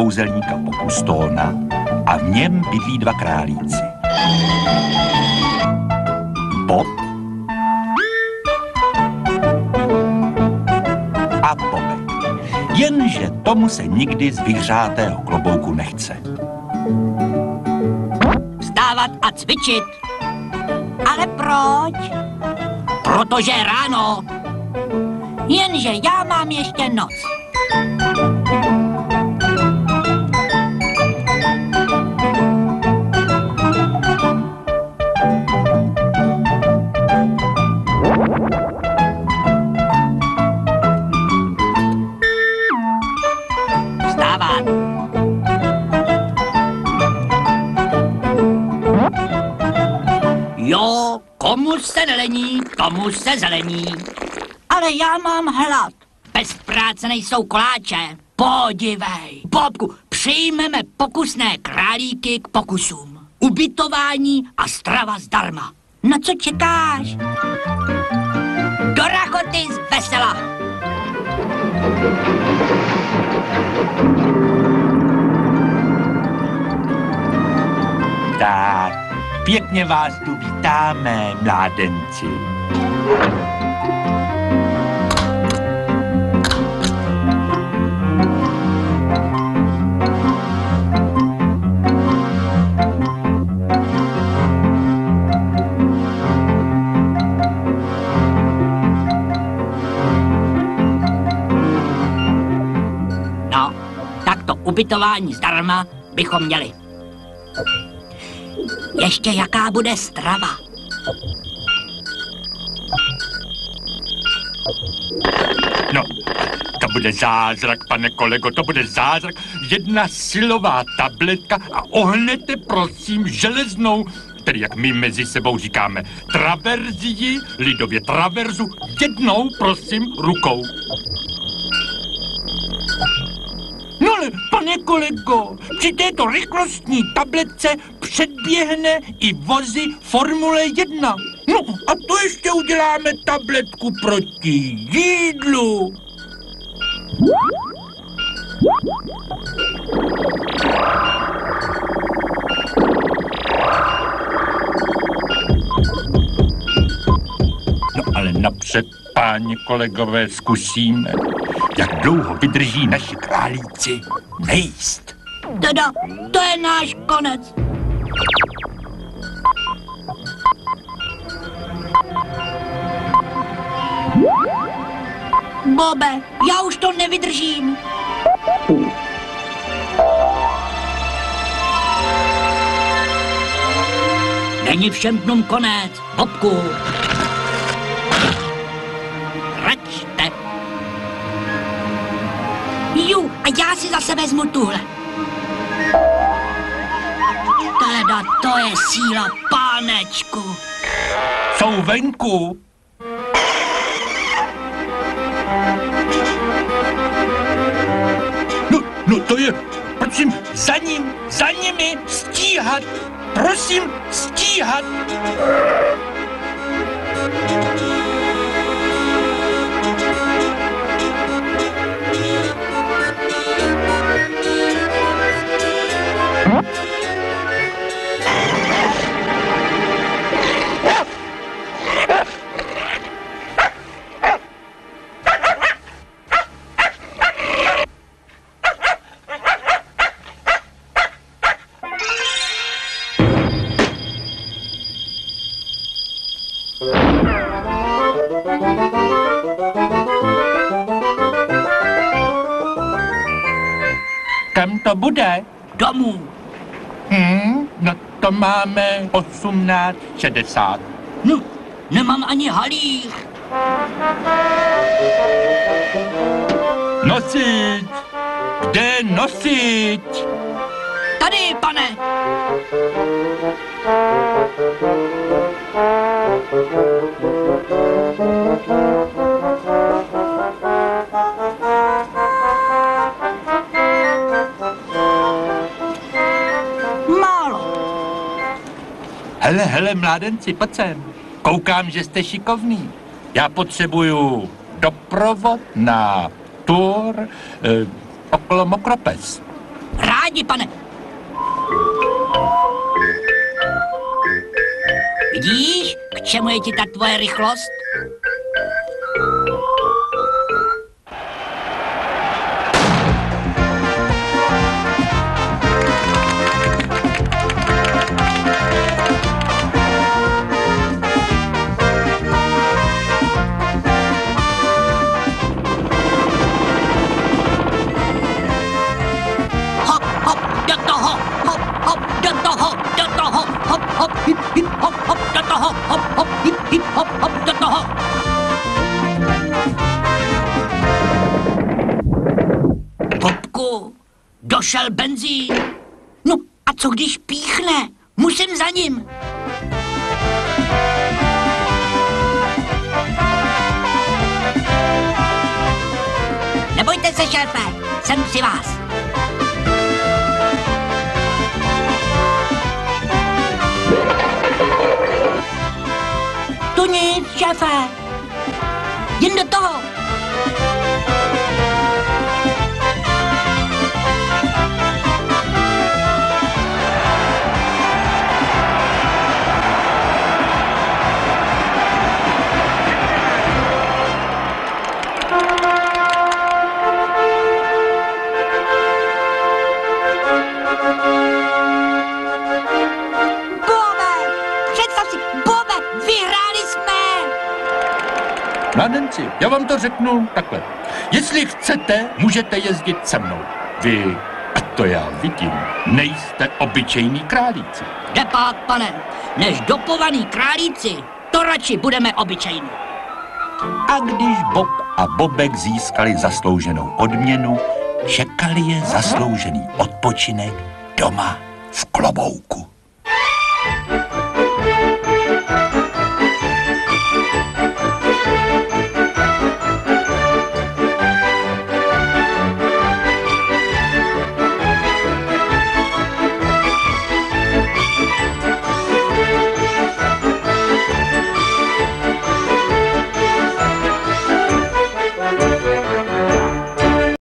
kouzelníka Pokustona a v něm bydlí dva králíci. Bob a Bobek. Jenže tomu se nikdy z vyhřátého klobouku nechce. Vstávat a cvičit. Ale proč? Protože je ráno. Jenže já mám ještě noc. Vstávat. Jo, komu se nelení, tomu se zelení. Ale já mám hlad. Bez práce nejsou koláče. Podívej, Bobku, přijmeme pokusné králíky k pokusům. Ubytování a strava zdarma. Na co čekáš? Do rachoty z vesela. Tak, pěkně vás tu vítáme, mládenci. No, tak to ubytování zdarma bychom měli. Ještě jaká bude strava? No, to bude zázrak, pane kolego, to bude zázrak. Jedna silová tabletka a ohnete, prosím, železnou, tedy jak my mezi sebou říkáme, traverzii, lidově traverzu, jednou, prosím, rukou. No ale, pane kolego, při této rychlostní tabletce předběhne i vozy Formule 1. No a to ještě uděláme tabletku proti jídlu. No ale napřed, páni kolegové, zkusíme, jak dlouho vydrží naši králíci nejíst. Teda, to je náš konec. Bobe, já už to nevydržím. Není všem dnům konec, Bobku. Račte. Ju, a já si zase vezmu tuhle. Teda, to je síla, pánečku. Jsou venku. No to je, prosím, za nimi stíhat. Prosím, stíhat. Kam to bude? Domů. No to máme 18:60. No, nemám ani halíř. Nosič! Kde je nosič? Tady, pane. Hele, mládenci, pojď sem. Koukám, že jste šikovný. Já potřebuju doprovod na tour okolo Mokropes. Sedni, pane. Vidíš, k čemu je ti ta tvoje rychlost? Popku, došel benzín. No a co když píchne? Musím za ním. Nebojte se, šéfe, jsem si vás. To nic, šéfe. Jen do toho. Mládenci, já vám to řeknu takhle. Jestli chcete, můžete jezdit se mnou. Vy, a to já vidím, nejste obyčejní králíci. Kdepak, pane, než dopovaný králíci, to radši budeme obyčejní. A když Bob a Bobek získali zaslouženou odměnu, čekali je zasloužený odpočinek doma v klobouku.